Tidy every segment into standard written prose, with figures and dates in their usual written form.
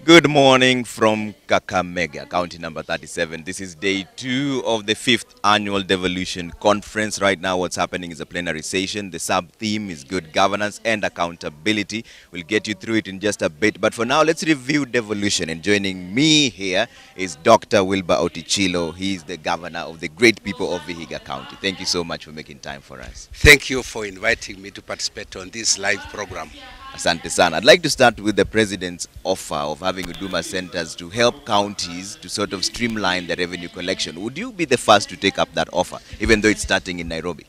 Good morning from Kakamega, county number 37. This is day 2 of the 5th annual devolution conference. Right now, what's happening is a plenary session. The sub-theme is good governance and accountability. We'll get you through it in just a bit. But for now, let's review devolution. And joining me here is Dr. Wilber Otichillo. He's the governor of the great people of Vihiga County. Thank you so much for making time for us. Thank you for inviting me to participate on this live program. Asante sana. I'd like to start with the president's offer of having Huduma centers to help counties to sort of streamline the revenue collection. Would you be the first to take up that offer, even though it's starting in Nairobi?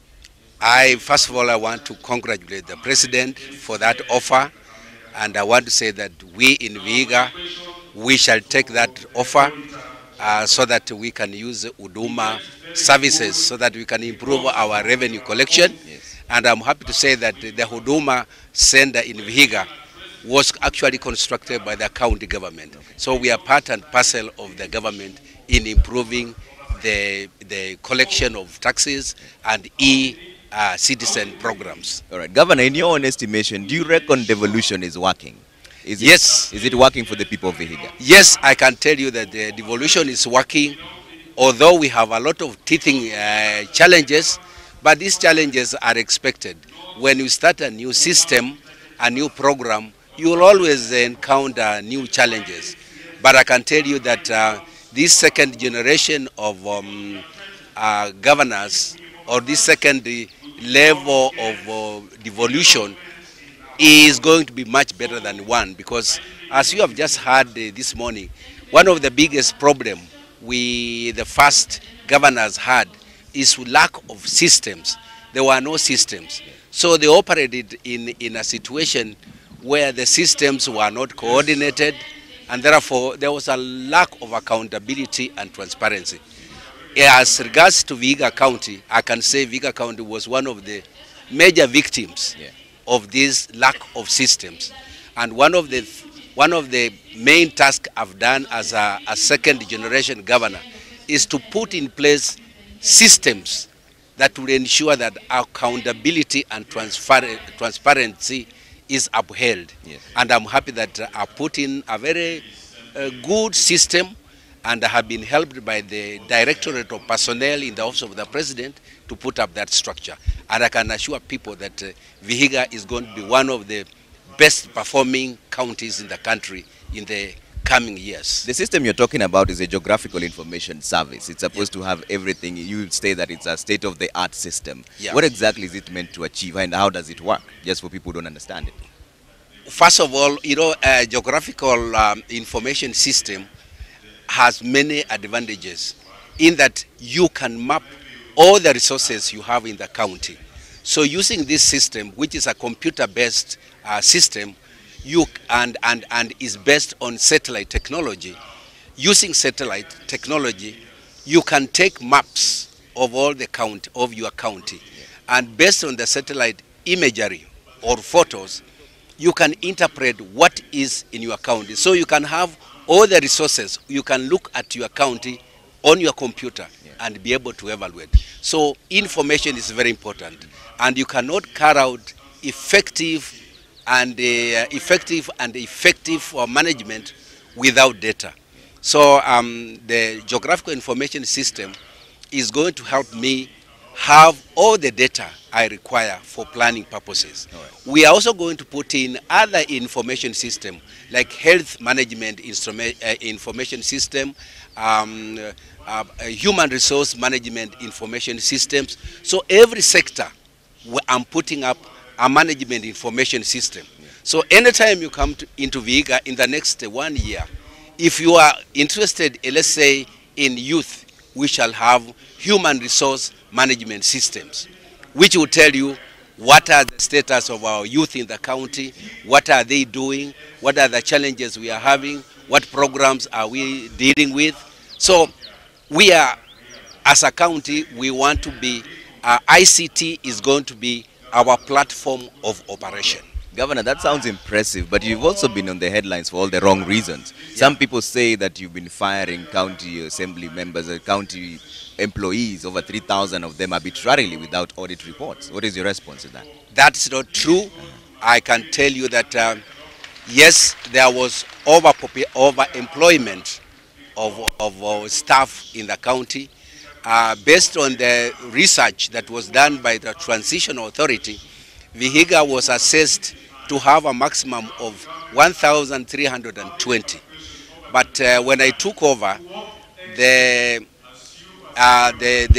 First of all, I want to congratulate the president for that offer, and I want to say that we in Vihiga, we shall take that offer so that we can use Huduma services so that we can improve our revenue collection. Yes. And I'm happy to say that the Huduma Center in Vihiga was actually constructed by the county government. Okay. So we are part and parcel of the government in improving the collection of taxes and citizen programs. All right. Governor, in your own estimation, do you reckon devolution is working? Yes. Is it working for the people of Vihiga? Yes, I can tell you that the devolution is working, although we have a lot of teething challenges, but these challenges are expected. When you start a new system, a new program, you will always encounter new challenges. But I can tell you that this second generation of governors, or this second level of devolution, is going to be much better than one, because as you have just heard this morning, one of the biggest problem the first governors had is lack of systems. There were no systems. So they operated in a situation where the systems were not coordinated, and therefore there was a lack of accountability and transparency. As regards to Vihiga County, I can say Vihiga County was one of the major victims of this lack of systems. And one of the main tasks I've done as a second generation governor is to put in place systems that will ensure that accountability and transparency is upheld. Yes. And I'm happy that I put in a very good system, and I have been helped by the Directorate of Personnel in the Office of the President to put up that structure. And I can assure people that Vihiga is going to be one of the best performing counties in the country in the coming years. The system you're talking about is a geographical information service. It's supposed to have everything. You say that it's a state-of-the-art system. Yeah. What exactly is it meant to achieve, and how does it work, just for people who don't understand it? First of all, a geographical information system has many advantages in that you can map all the resources you have in the county. So using this system, which is a computer-based system, and is based on satellite technology. Using satellite technology, you can take maps of all the county of your county, and based on the satellite imagery or photos, you can interpret what is in your county. So you can have all the resources. You can look at your county on your computer and be able to evaluate. So information is very important, and you cannot carry out effective management without data. So the geographical information system is going to help me have all the data I require for planning purposes. All right. We are also going to put in other information system like health management information system, human resource management information systems. So every sector I'm putting up a management information system. So anytime you come into Vihiga in the next 1 year, if you are interested, let's say, in youth, we shall have human resource management systems, which will tell you what are the status of our youth in the county, what are they doing, what are the challenges we are having, what programs are we dealing with. So we are, as a county, we want to be, ICT is going to be our platform of operation. Governor, that sounds impressive, but you've also been on the headlines for all the wrong reasons. Some people say that you've been firing county assembly members, county employees, over 3,000 of them arbitrarily without audit reports. What is your response to that? That's not true. I can tell you that Yes, there was overemployment of staff in the county. Based on the research that was done by the Transition Authority, Vihiga was assessed to have a maximum of 1,320. But when I took over, the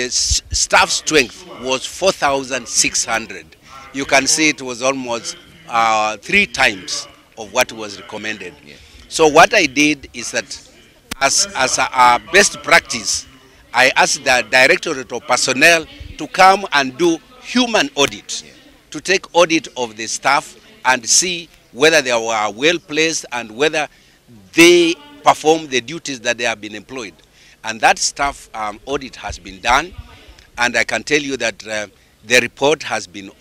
staff strength was 4,600. You can see it was almost 3 times of what was recommended. Yeah. So what I did is that as a best practice, I asked the Directorate of Personnel to come and do human audit, to take audit of the staff and see whether they were well placed and whether they perform the duties that they have been employed. And that staff audit has been done, and I can tell you that the report has been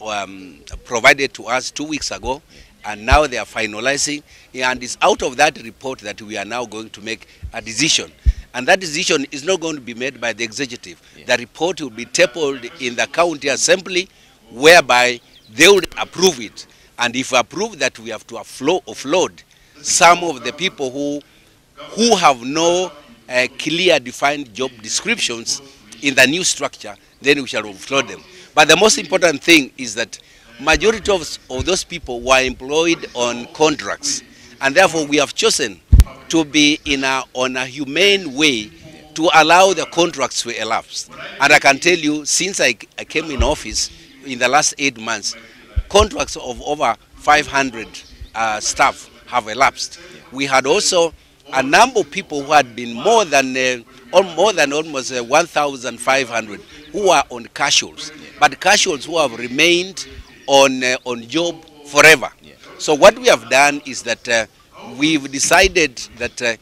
provided to us 2 weeks ago, and now they are finalizing, and it's out of that report that we are now going to make a decision. And that decision is not going to be made by the executive. Yeah. The report will be tabled in the county assembly, whereby they will approve it. And if approve that, we have to offload some of the people who have no clear defined job descriptions in the new structure, then we shall offload them. But the most important thing is that majority of those people were employed on contracts, and therefore we have chosen to be on a humane way to allow the contracts to elapse. And I can tell you, since I came in office in the last 8 months, contracts of over 500 staff have elapsed. We had also a number of people who had been more than almost 1,500 who are on casuals, but casuals who have remained on job forever. So what we have done is that we've decided that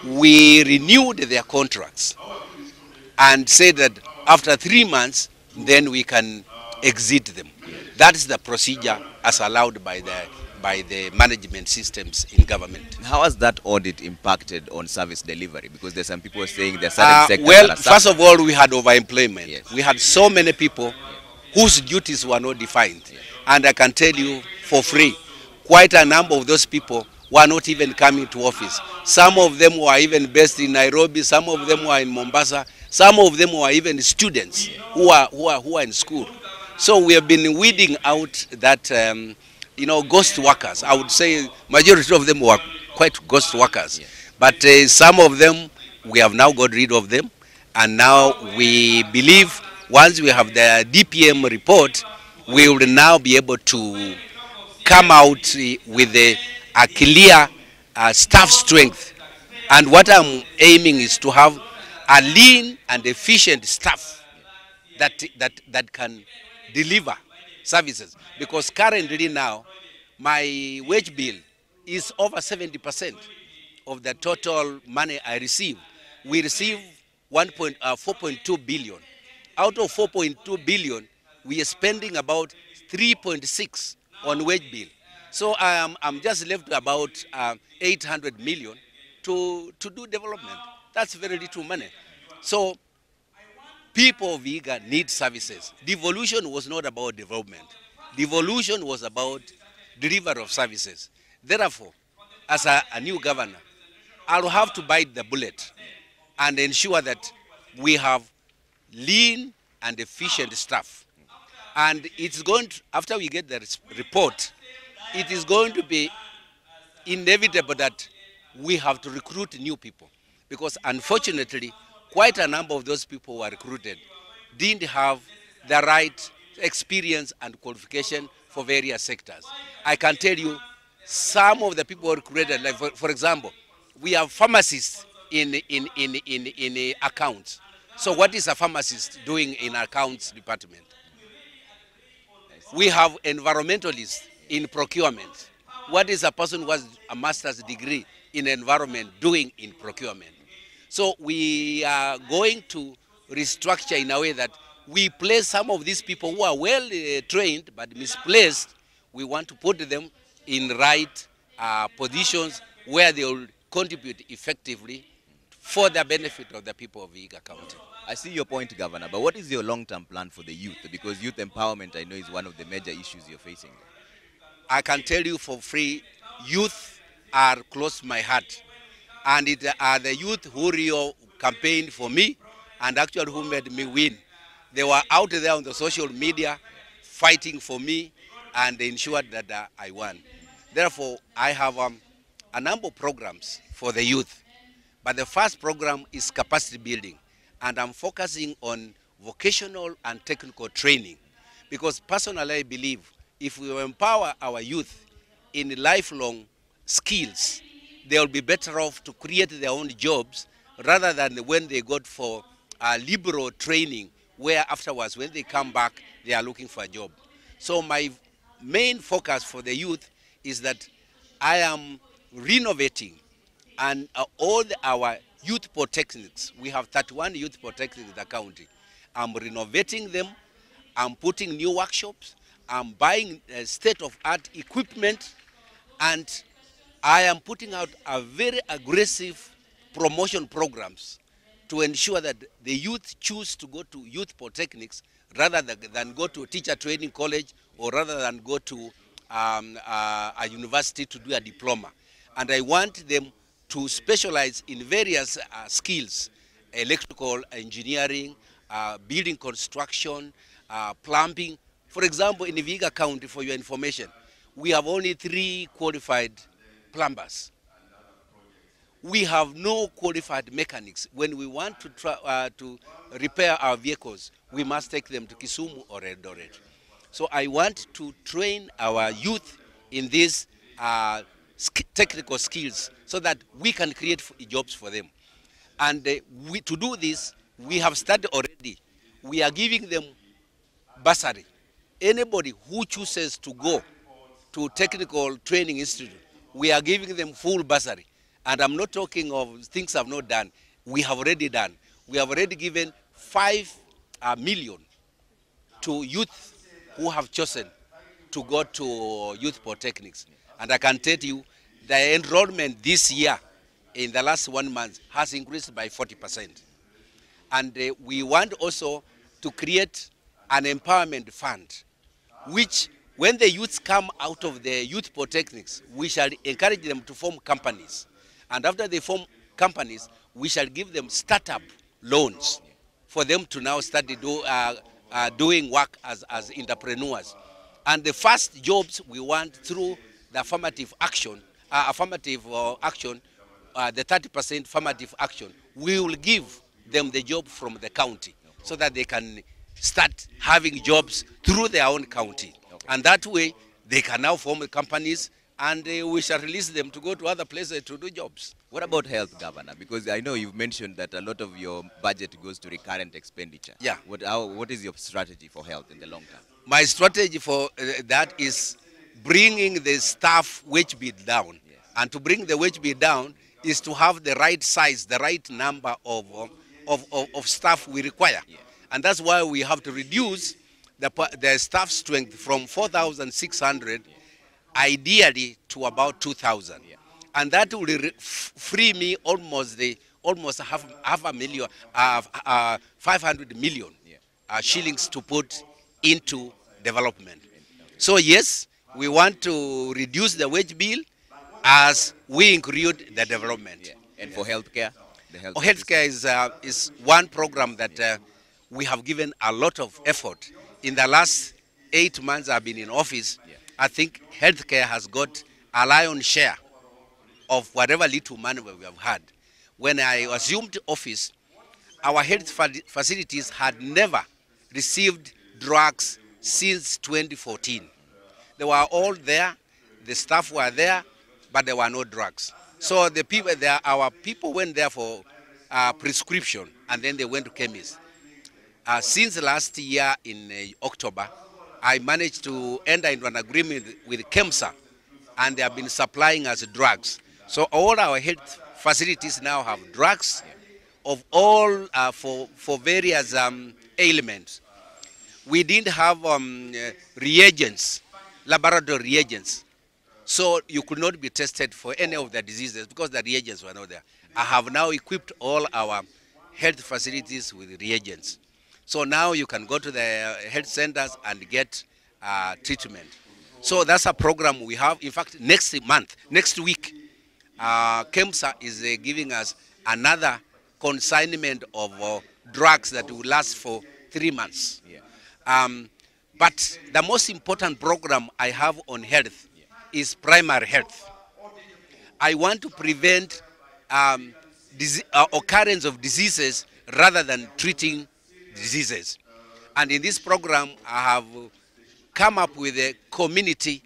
we renewed their contracts and said that after 3 months, then we can exit them. That is the procedure as allowed by the management systems in government. How has that audit impacted on service delivery? Because there's some people saying there are certain sectors well, that are first of all, we had overemployment. Yes. We had so many people whose duties were not defined. Yes. And I can tell you for free, quite a number of those people were not even coming to office. Some of them were even based in Nairobi, some of them were in Mombasa, some of them were even students who are in school. So we have been weeding out that ghost workers. I would say majority of them were quite ghost workers. Yeah. But some of them, we have now got rid of them. And now we believe once we have the DPM report, we will now be able to come out with a clear staff strength. And what I'm aiming is to have a lean and efficient staff that can deliver services. Because currently now, my wage bill is over 70% of the total money I receive. We receive 4.2 billion. Out of 4.2 billion, we are spending about 3.6 on wage bill. So I'm just left about 800 million to do development. That's very little money. So people of Vihiga need services. Devolution was not about development. Devolution was about delivery of services. Therefore, as a new governor, I'll have to bite the bullet and ensure that we have lean and efficient staff. And it's going to, after we get the report, it is going to be inevitable that we have to recruit new people. Because unfortunately, quite a number of those people who were recruited didn't have the right experience and qualification for various sectors. I can tell you, some of the people who were recruited, like for example, we have pharmacists in accounts. So what is a pharmacist doing in accounts department? We have environmentalists in procurement. What is a person who has a master's degree in environment doing in procurement? So we are going to restructure in a way that we place some of these people who are well trained but misplaced. We want to put them in right positions where they will contribute effectively for the benefit of the people of Vihiga County. I see your point, Governor, but what is your long-term plan for the youth? Because youth empowerment, I know, is one of the major issues you're facing. I can tell you for free, youth are close to my heart. And it are the youth who campaigned for me and actually who made me win. They were out there on the social media fighting for me and they ensured that I won. Therefore, I have a number of programs for the youth. But the first program is capacity building. And I'm focusing on vocational and technical training. Because personally, I believe if we empower our youth in lifelong skills, they'll be better off to create their own jobs rather than when they go for liberal training, where afterwards, when they come back, they are looking for a job. So my main focus for the youth is that I am renovating and our youth polytechnics. We have 31 youth polytechnics in the county. I'm renovating them. I'm putting new workshops. I'm buying state-of-art equipment, and I am putting out a very aggressive promotion programs to ensure that the youth choose to go to youth polytechnics rather than go to a teacher training college or rather than go to a university to do a diploma. And I want them to specialize in various skills, electrical engineering, building construction, plumbing. For example, in the Vihiga County, for your information, we have only 3 qualified plumbers. We have no qualified mechanics. When we want to repair our vehicles, we must take them to Kisumu or Eldoret. So I want to train our youth in these technical skills so that we can create jobs for them. And to do this, we have started already. We are giving them bursary. Anybody who chooses to go to technical training institute, we are giving them full bursary. And I'm not talking of things I've not done. We have already done. We have already given 5 million to youth who have chosen to go to youth polytechnics. And I can tell you, the enrollment this year, in the last 1 month, has increased by 40%. And we want also to create an empowerment fund, which when the youths come out of the youth polytechnics, we shall encourage them to form companies. And after they form companies, we shall give them startup loans for them to now start doing work as entrepreneurs. And the first jobs we want through the affirmative action, the 30% affirmative action, we will give them the job from the county so that they can start having jobs through their own county. And that way, they can now form companies and we shall release them to go to other places to do jobs. What about health, Governor? Because I know you've mentioned that a lot of your budget goes to recurrent expenditure. Yeah. What is your strategy for health in the long term? My strategy for that is bringing the staff wage bill down. Yes. And to bring the wage bill down is to have the right size, the right number of staff we require. Yeah. And that's why we have to reduce the staff strength from 4,600 ideally to about 2,000. Yeah. And that will free me almost half a million, 500 million shillings to put into development. So yes, we want to reduce the wage bill as we include the development. Yeah. And for healthcare? Healthcare is one program that we have given a lot of effort. In the last 8 months I've been in office, I think healthcare has got a lion's share of whatever little money we have had. When I assumed office, our health facilities had never received drugs since 2014. They were all there, the staff were there, but there were no drugs. So our people went there for prescription, and then they went to chemists. Since last year in October, I managed to enter into an agreement with KEMSA, and they have been supplying us drugs. So all our health facilities now have drugs of all for various ailments. We didn't have reagents, laboratory reagents. So you could not be tested for any of the diseases because the reagents were not there. I have now equipped all our health facilities with reagents. So now you can go to the health centers and get treatment. So that's a program we have. In fact, next week, KEMSA is giving us another consignment of drugs that will last for 3 months. Yeah. But the most important program I have on health is primary health. I want to prevent occurrence of diseases rather than treating diseases. And in this program, I have come up with a community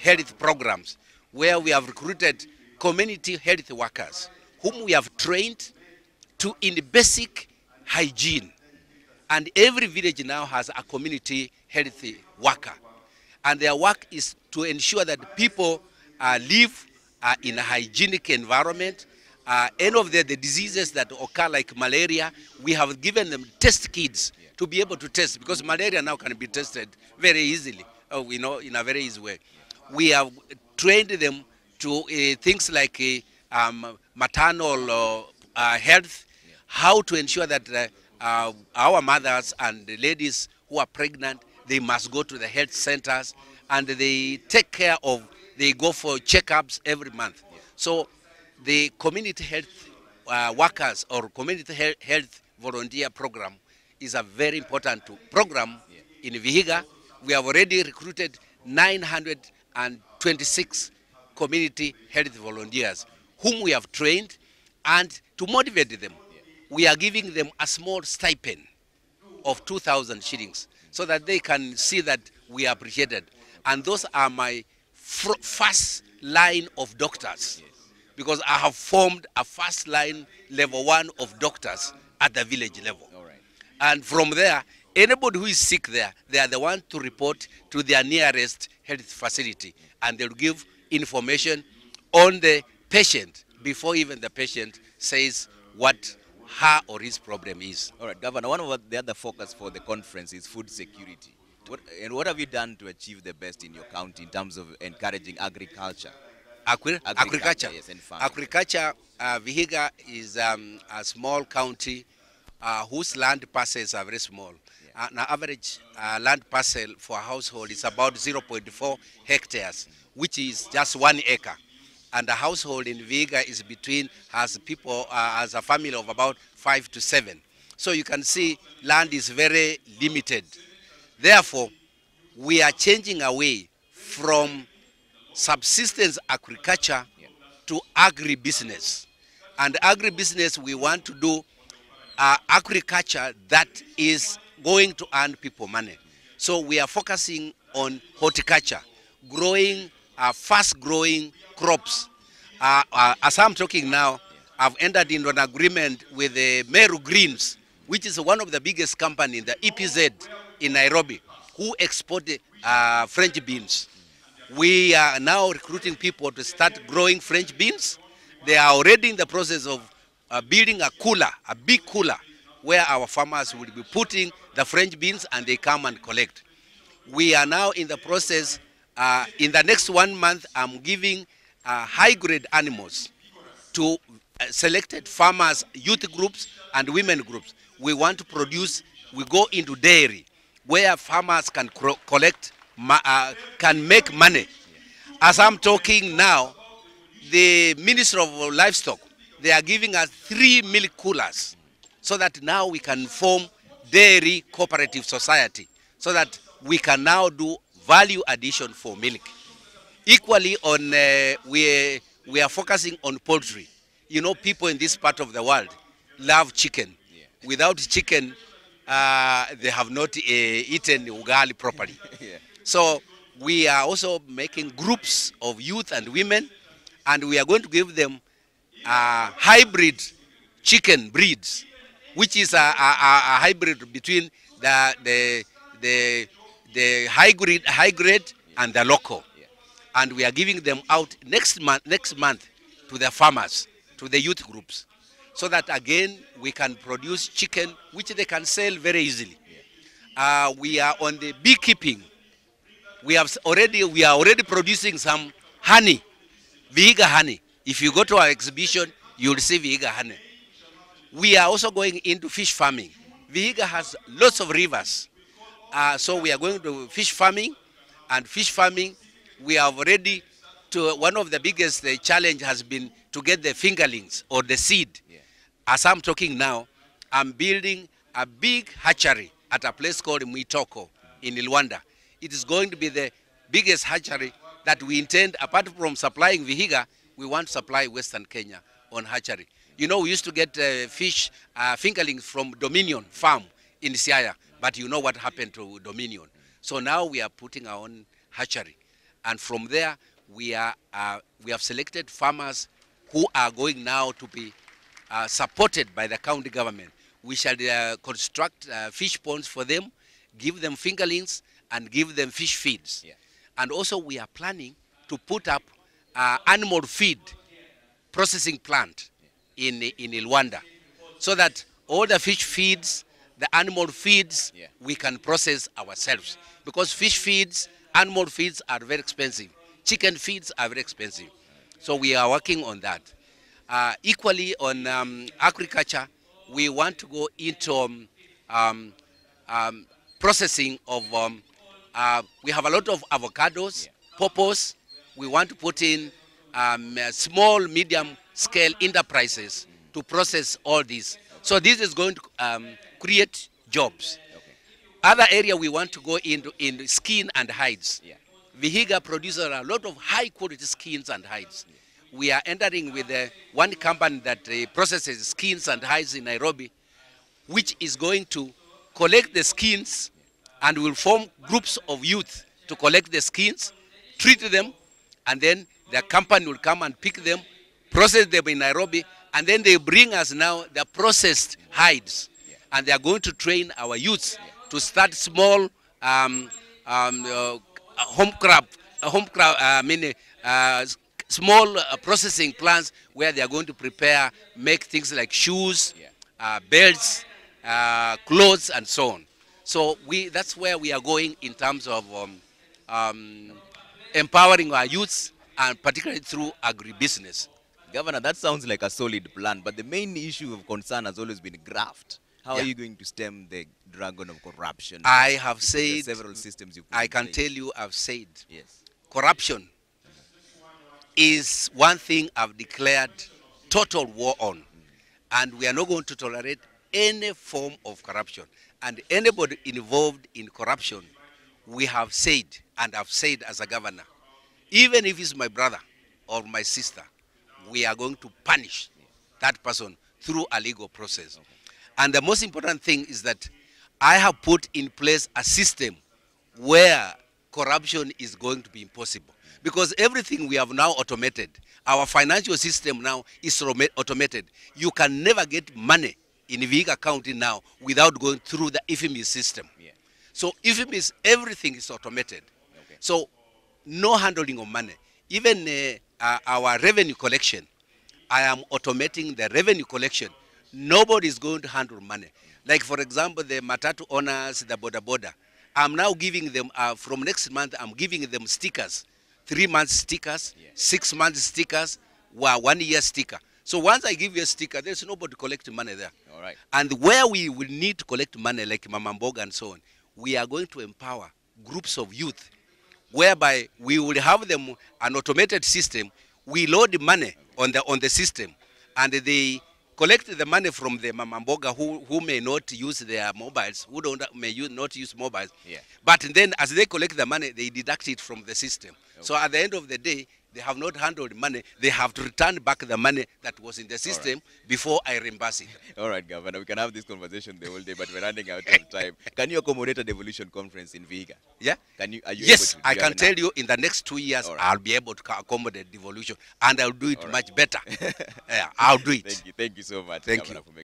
health programs where we have recruited community health workers whom we have trained in basic hygiene. And every village now has a community health worker. And their work is to ensure that people live in a hygienic environment. Any of the diseases that occur like malaria, we have given them test kits to be able to test, because malaria now can be tested very easily, in a very easy way. We have trained them to things like maternal health, how to ensure that our mothers and the ladies who are pregnant, they must go to the health centers and they take care of, they go for checkups every month. So the community health workers or community health volunteer program is a very important program in Vihiga. We have already recruited 926 community health volunteers whom we have trained, and to motivate them, we are giving them a small stipend of 2,000 shillings so that they can see that we are appreciated. And those are my first line of doctors, because I have formed a first line level 1 of doctors at the village level. All right. And from there, anybody who is sick there, they are the one to report to their nearest health facility, and they'll give information on the patient before even the patient says what her or his problem is. All right, Governor, one of the other focus for the conference is food security. What have you done to achieve the best in your county in terms of encouraging agriculture? Agriculture. Yes, and farming. Agriculture, Vihiga is a small county whose land parcels are very small. An average land parcel for a household is about 0.4 hectares, which is just 1 acre. And a household in Vihiga is has a family of about 5 to 7. So you can see land is very limited. Therefore, we are changing away from subsistence agriculture to agribusiness. And agribusiness, we want to do agriculture that is going to earn people money. So we are focusing on horticulture, growing fast-growing crops. As I'm talking now, I've entered into an agreement with Meru Greens, which is one of the biggest companies, the EPZ in Nairobi, who export French beans. We are now recruiting people to start growing French beans. They are already in the process of building a cooler, a big cooler, where our farmers will be putting the French beans and they come and collect. We are now in the process, in the next 1 month, I'm giving high-grade animals to selected farmers, youth groups, and women groups. We want to produce, we go into dairy, where farmers can collect, can make money. As I'm talking now, the Minister of Livestock, they are giving us 3 milk coolers, so that now we can form dairy cooperative society, so that we can now do value addition for milk. Equally, on we are focusing on poultry. You know, people in this part of the world love chicken. Without chicken, they have not eaten ugali properly. So we are also making groups of youth and women, and we are going to give them hybrid chicken breeds, which is a hybrid between the high grade and the local. And we are giving them out next month to the farmers, to the youth groups, so that again we can produce chicken which they can sell very easily. We are on the beekeeping. We are already producing some honey, Vihiga honey. If you go to our exhibition, you will see Vihiga honey. We are also going into fish farming. Vihiga has lots of rivers. So we are going to fish farming, and fish farming, we have already one of the biggest challenge has been to get the fingerlings or the seed. Yeah. As I'm talking now, I'm building a big hatchery at a place called Mwitoko in Rwanda. It is going to be the biggest hatchery that we intend, apart from supplying Vihiga, we want to supply Western Kenya on hatchery. You know, we used to get fish fingerlings from Dominion Farm in Siaya, but you know what happened to Dominion. So now we are putting our own hatchery. And from there, we have selected farmers who are going now to be supported by the county government. We shall construct fish ponds for them, give them fingerlings, and give them fish feeds. Yeah. And also we are planning to put up animal feed processing plant in Rwanda, so that all the fish feeds, the animal feeds, yeah, we can process ourselves. Because fish feeds, animal feeds are very expensive. Chicken feeds are very expensive. So we are working on that. Equally on agriculture, we want to go into processing of, we have a lot of avocados, yeah, pawpaws. We want to put in small, medium scale enterprises to process all these. So this is going to create jobs. okay, Other area we want to go into in skin and hides. yeah, Vihiga produces a lot of high quality skins and hides. Yeah. We are entering with one company that processes skins and hides in Nairobi, which is going to collect the skins and will form groups of youth to collect the skins, treat them, and then the company will come and pick them, process them in Nairobi, and then they bring us now the processed hides. Yeah. And they are going to train our youths, yeah, to start small small processing plants where they are going to prepare, make things like shoes, yeah, belts, clothes, and so on. So that's where we are going in terms of empowering our youths, and particularly through agribusiness. Governor, that sounds like a solid plan, but the main issue of concern has always been graft. How, yeah, are you going to stem the dragon of corruption? I have said, several systems you put I can place. tell you, I've said, yes, corruption is one thing I've declared total war on. And we are not going to tolerate any form of corruption. And anybody involved in corruption, we have said, and I've said as a governor, even if it's my brother or my sister, we are going to punish that person through a legal process. Okay. And the most important thing is that I have put in place a system where corruption is going to be impossible. Because everything we have now automated. Our financial system now is automated. You can never get money in Vihiga County now without going through the IFMIS system. Yeah. So IFMIS, everything is automated. Okay. So no handling of money. Even our revenue collection, I am automating the revenue collection. Nobody is going to handle money. Like, for example, the matatu owners, the boda. I'm now giving them, from next month, I'm giving them stickers. 3 months stickers, yeah, 6 months stickers, 1 year sticker. So once I give you a sticker, there's nobody collecting money there. All right. And where we will need to collect money, like Mama Mboga and so on, we are going to empower groups of youth, whereby we will have them an automated system. We load the money on the system, and they collect the money from the Mama Mboga who may not use their mobiles, who not use mobiles. Yeah. But then as they collect the money, they deduct it from the system. Okay. So at the end of the day, they have not handled money. They have to return back the money that was in the system, right, before I reimburse it. All right, Governor, we can have this conversation the whole day, but we're running out of time. Can you accommodate a devolution conference in Vihiga? Yeah. Are you yes, able to? I can tell you in the next 2 years, right, I'll be able to accommodate devolution, and I'll do it much better. Yeah, I'll do it. Thank you so much. Thank Governor, you.